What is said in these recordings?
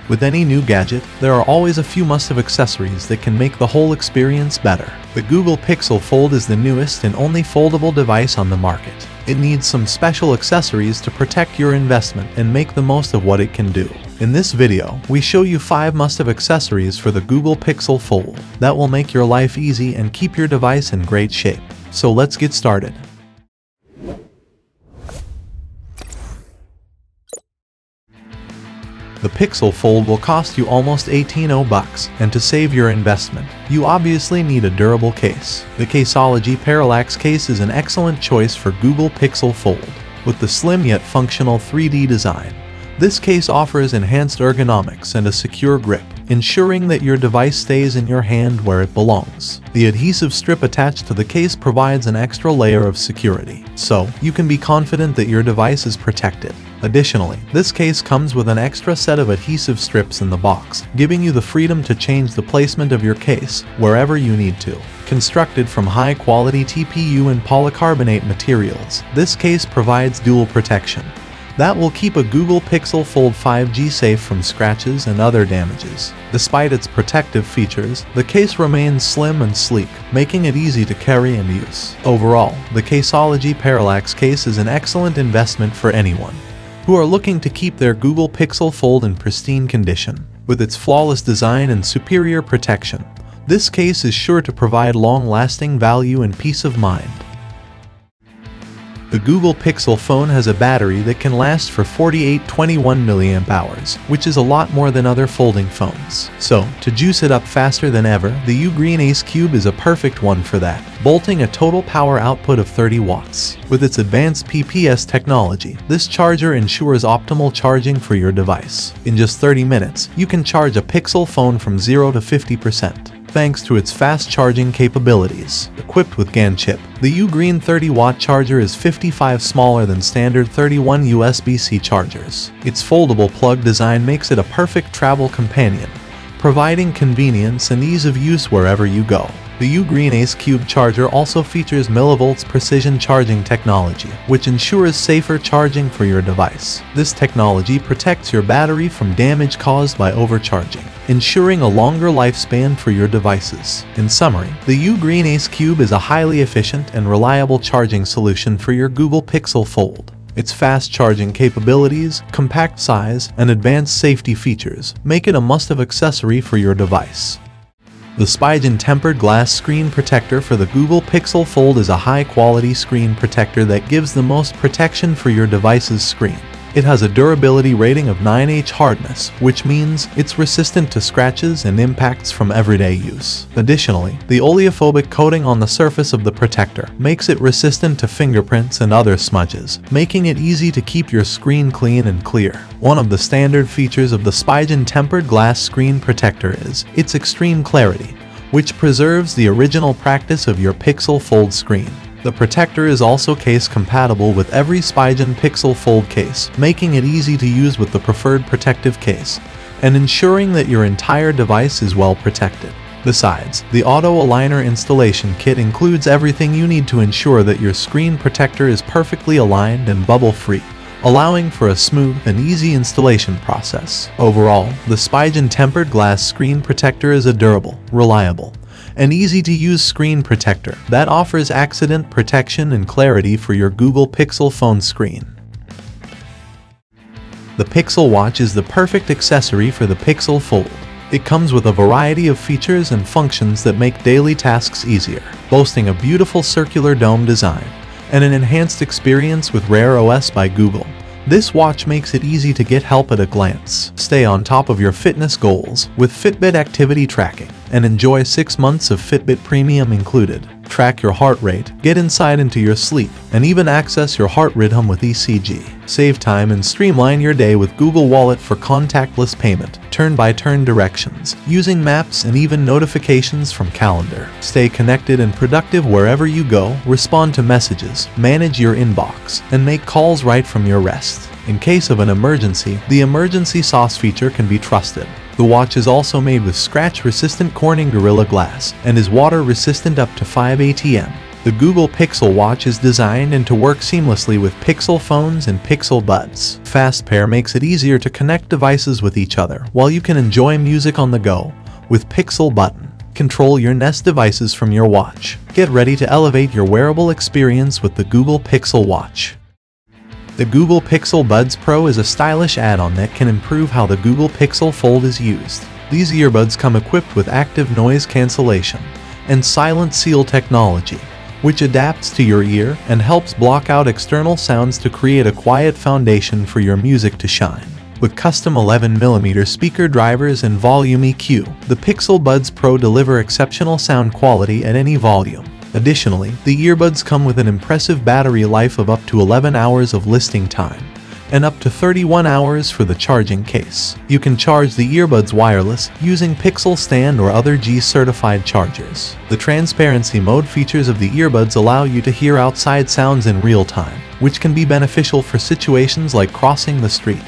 With any new gadget, there are always a few must-have accessories that can make the whole experience better. The Google Pixel Fold is the newest and only foldable device on the market. It needs some special accessories to protect your investment and make the most of what it can do. In this video, we show you 5 must-have accessories for the Google Pixel Fold that will make your life easy and keep your device in great shape. So let's get started. The Pixel Fold will cost you almost $18, and to save your investment, you obviously need a durable case. The Caseology Parallax case is an excellent choice for Google Pixel Fold. With the slim yet functional 3D design, this case offers enhanced ergonomics and a secure grip, ensuring that your device stays in your hand where it belongs. The adhesive strip attached to the case provides an extra layer of security, so you can be confident that your device is protected. Additionally, this case comes with an extra set of adhesive strips in the box, giving you the freedom to change the placement of your case wherever you need to. Constructed from high-quality TPU and polycarbonate materials, this case provides dual protection that will keep a Google Pixel Fold 5G safe from scratches and other damages. Despite its protective features, the case remains slim and sleek, making it easy to carry and use. Overall, the Caseology Parallax case is an excellent investment for anyone who are looking to keep their Google Pixel Fold in pristine condition. With its flawless design and superior protection, this case is sure to provide long-lasting value and peace of mind. The Google Pixel phone has a battery that can last for 48-21 mAh, which is a lot more than other folding phones. So, to juice it up faster than ever, the UGREEN Ace Cube is a perfect one for that, bolting a total power output of 30 watts. With its advanced PPS technology, this charger ensures optimal charging for your device. In just 30 minutes, you can charge a Pixel phone from 0 to 50%. Thanks to its fast charging capabilities. Equipped with GaN chip, the UGREEN 30-watt charger is 55 smaller than standard 31 USB-C chargers. Its foldable plug design makes it a perfect travel companion, providing convenience and ease of use wherever you go. The UGREEN Ace Cube charger also features millivolts precision charging technology, which ensures safer charging for your device. This technology protects your battery from damage caused by overcharging, ensuring a longer lifespan for your devices. In summary, the UGREEN Ace Cube is a highly efficient and reliable charging solution for your Google Pixel Fold. Its fast charging capabilities, compact size, and advanced safety features make it a must-have accessory for your device. The Spigen tempered glass screen protector for the Google Pixel Fold is a high-quality screen protector that gives the most protection for your device's screen. It has a durability rating of 9H hardness, which means it's resistant to scratches and impacts from everyday use. Additionally, the oleophobic coating on the surface of the protector makes it resistant to fingerprints and other smudges, making it easy to keep your screen clean and clear. One of the standard features of the Spigen tempered glass screen protector is its extreme clarity, which preserves the original practice of your Pixel Fold screen. The protector is also case compatible with every Spigen Pixel Fold case, making it easy to use with the preferred protective case, and ensuring that your entire device is well protected. Besides, the Auto Aligner installation kit includes everything you need to ensure that your screen protector is perfectly aligned and bubble-free, allowing for a smooth and easy installation process. Overall, the Spigen tempered glass screen protector is a durable, reliable, and easy-to-use screen protector that offers accident protection and clarity for your Google Pixel phone screen. The Pixel Watch is the perfect accessory for the Pixel Fold. It comes with a variety of features and functions that make daily tasks easier, boasting a beautiful circular dome design and an enhanced experience with Wear OS by Google. This watch makes it easy to get help at a glance. Stay on top of your fitness goals with Fitbit activity tracking and enjoy 6 months of Fitbit Premium included. Track your heart rate, get insight into your sleep, and even access your heart rhythm with ECG. Save time and streamline your day with Google Wallet for contactless payment, turn-by-turn directions, using maps and even notifications from calendar. Stay connected and productive wherever you go, respond to messages, manage your inbox, and make calls right from your rest. In case of an emergency, the emergency sauce feature can be trusted. The watch is also made with scratch-resistant Corning Gorilla Glass and is water-resistant up to 5 ATM. The Google Pixel Watch is designed and to work seamlessly with Pixel phones and Pixel Buds. Fast Pair makes it easier to connect devices with each other, while you can enjoy music on the go with Pixel Button. Control your Nest devices from your watch. Get ready to elevate your wearable experience with the Google Pixel Watch. The Google Pixel Buds Pro is a stylish add-on that can improve how the Google Pixel Fold is used. These earbuds come equipped with active noise cancellation and silent seal technology, which adapts to your ear and helps block out external sounds to create a quiet foundation for your music to shine. With custom 11mm speaker drivers and volume EQ, the Pixel Buds Pro deliver exceptional sound quality at any volume. Additionally, the earbuds come with an impressive battery life of up to 11 hours of listening time, and up to 31 hours for the charging case. You can charge the earbuds wireless using Pixel Stand or other G-certified chargers. The transparency mode features of the earbuds allow you to hear outside sounds in real time, which can be beneficial for situations like crossing the street,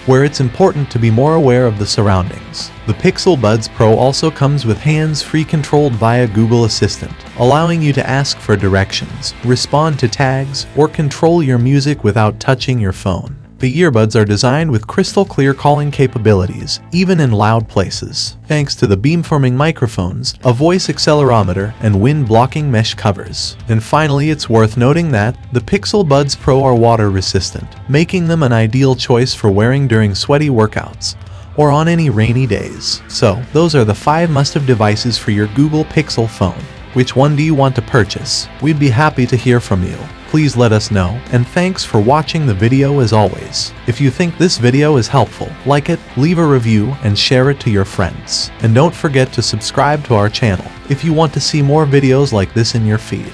where it's important to be more aware of the surroundings. The Pixel Buds Pro also comes with hands-free controlled via Google Assistant, allowing you to ask for directions, respond to tags, or control your music without touching your phone. The earbuds are designed with crystal clear calling capabilities, even in loud places, thanks to the beamforming microphones, a voice accelerometer, and wind-blocking mesh covers. And finally, it's worth noting that the Pixel Buds Pro are water-resistant, making them an ideal choice for wearing during sweaty workouts or on any rainy days. So, those are the 5 must-have devices for your Google Pixel phone. Which one do you want to purchase? We'd be happy to hear from you. Please let us know, and thanks for watching the video as always. If you think this video is helpful, like it, leave a review, and share it to your friends. And don't forget to subscribe to our channel if you want to see more videos like this in your feed.